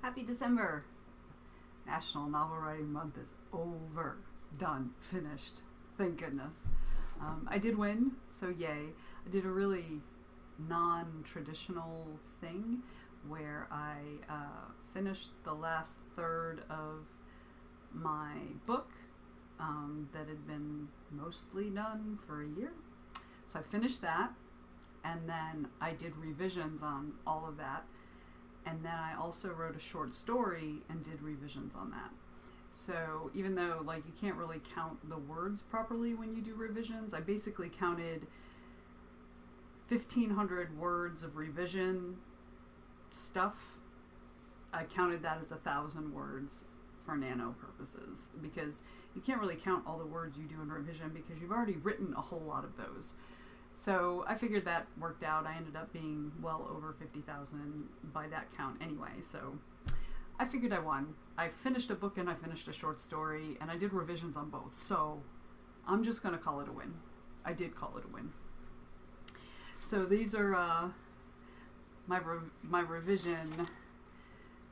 Happy December! National Novel Writing Month is over. Done. Finished. Thank goodness. I did win, so yay. I did a really non-traditional thing where I finished the last third of my book that had been mostly done for a year. So I finished that, and then I did revisions on all of that. And then I also wrote a short story and did revisions on that. So even though like you can't really count the words properly when you do revisions, I basically counted 1,500 words of revision stuff. I counted that as 1,000 words for NaNo purposes, because you can't really count all the words you do in revision because you've already written a whole lot of those. So I figured that worked out. I ended up being well over 50,000 by that count anyway, so I figured I won. I finished a book and I finished a short story, and I did revisions on both, so I'm just going to call it a win. I did call it a win. So these are my revision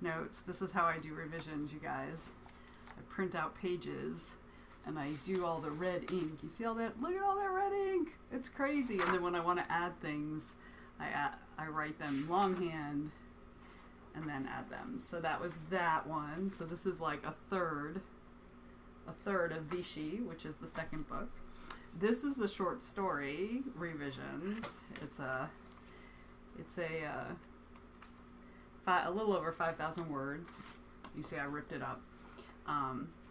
notes. This is how I do revisions, you guys. I print out pages and I do all the red ink. You see all that? Look at all that red ink! It's crazy. And then when I want to add things, I write them longhand and then add them. So that was that one. So this is like a third of Vichy, which is the second book. This is the short story revisions. It's a little over 5,000 words. You see I ripped it up.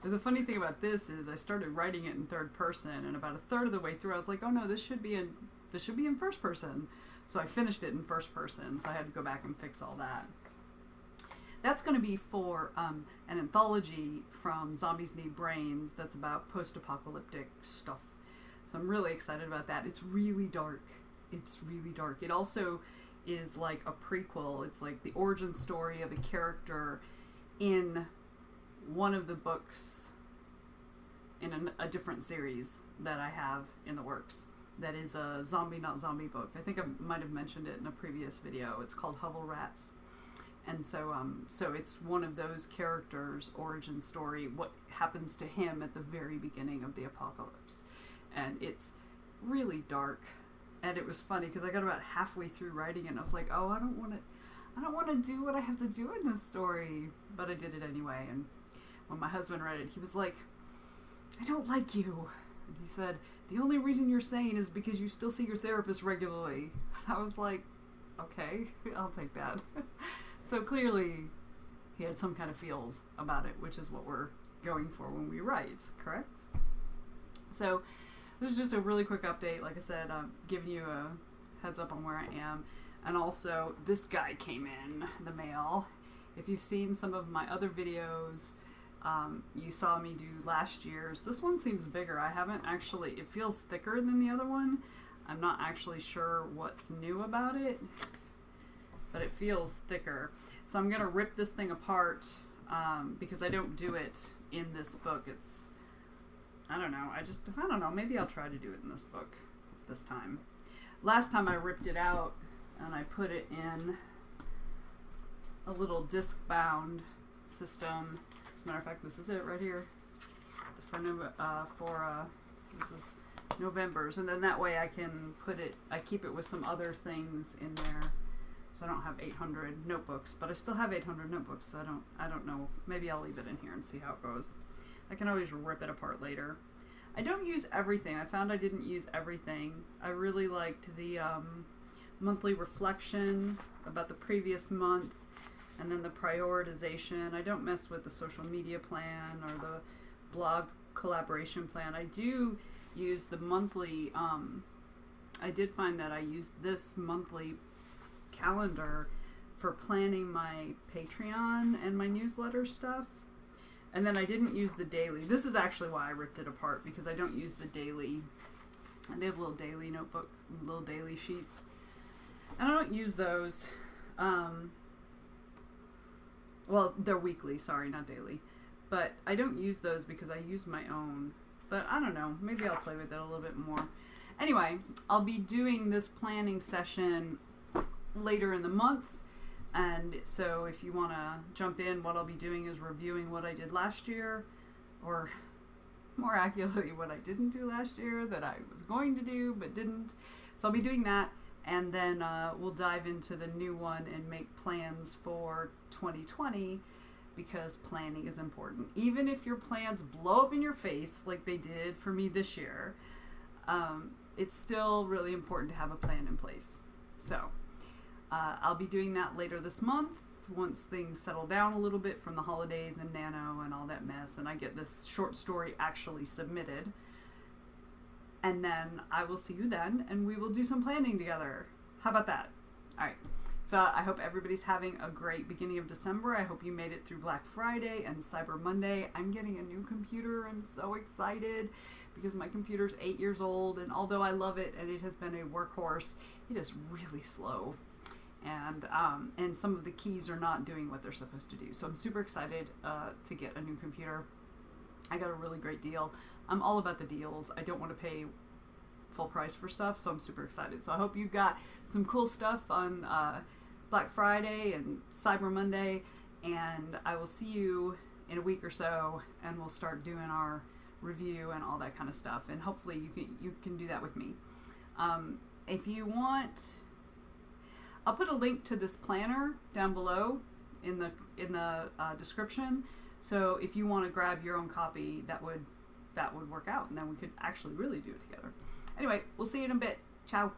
But the funny thing about this is I started writing it in third person, and about a third of the way through I was like, oh no, this should be in first person. So I finished it in first person, so I had to go back and fix all that. That's going to be for an anthology from Zombies Need Brains that's about post-apocalyptic stuff. So I'm really excited about that. It's really dark. It's really dark. It also is like a prequel. It's like the origin story of a character in one of the books in a different series that I have in the works. That is a zombie not zombie book. I think I might have mentioned it in a previous video. It's called Hovel Rats. And so it's one of those characters' origin story, what happens to him at the very beginning of the apocalypse. And it's really dark. And it was funny because I got about halfway through writing it and I was like, oh, I don't want to do what I have to do in this story. But I did it anyway. And when my husband read it, he was like, I don't like you. And he said, the only reason you're sane is because you still see your therapist regularly. And I was like, okay, I'll take that. So clearly he had some kind of feels about it, which is what we're going for when we write, correct? So this is just a really quick update. Like I said, I'm giving you a heads up on where I am. And also, this guy came in the mail. If you've seen some of my other videos, you saw me do last year's. This one seems bigger. I haven't actually, it feels thicker than the other one. I'm not actually sure what's new about it, but it feels thicker. So I'm going to rip this thing apart because I don't do it in this book. It's, I don't know, maybe I'll try to do it in this book this time. Last time I ripped it out and I put it in a little disc bound system. As a matter of fact, this is it right here this is November's, and then that way I can I keep it with some other things in there. So I don't have 800 notebooks, but I still have 800 notebooks, so I don't know. Maybe I'll leave it in here and see how it goes. I can always rip it apart later. I don't use everything. I found I didn't use everything. I really liked the monthly reflection about the previous month, and then the prioritization. I don't mess with the social media plan or the blog collaboration plan. I do use the monthly, I did find that I used this monthly calendar for planning my Patreon and my newsletter stuff. And then I didn't use the daily. This is actually why I ripped it apart, because I don't use the daily. They have little daily notebooks, little daily sheets. And I don't use those. Well, they're weekly, sorry, not daily. But I don't use those because I use my own. But I don't know, maybe I'll play with it a little bit more. Anyway, I'll be doing this planning session later in the month. And so if you want to jump in, what I'll be doing is reviewing what I did last year, or more accurately what I didn't do last year that I was going to do but didn't. So I'll be doing that, and then we'll dive into the new one and make plans for 2020, because planning is important. Even if your plans blow up in your face like they did for me this year, it's still really important to have a plan in place. So I'll be doing that later this month, once things settle down a little bit from the holidays and Nano and all that mess, and I get this short story actually submitted. And then I will see you then, and we will do some planning together. How about that? All right. So I hope everybody's having a great beginning of December. I hope you made it through Black Friday and Cyber Monday. I'm getting a new computer. I'm so excited because my computer's 8 years old, and although I love it and it has been a workhorse, it is really slow. And some of the keys are not doing what they're supposed to do. So I'm super excited to get a new computer. I got a really great deal. I'm all about the deals. I don't want to pay full price for stuff, so I'm super excited. So I hope you got some cool stuff on Black Friday and Cyber Monday, and I will see you in a week or so, and we'll start doing our review and all that kind of stuff, and hopefully you can do that with me. If you want, I'll put a link to this planner down below in the description. So if you want to grab your own copy, that would work out, and then we could actually really do it together. Anyway, we'll see you in a bit. Ciao.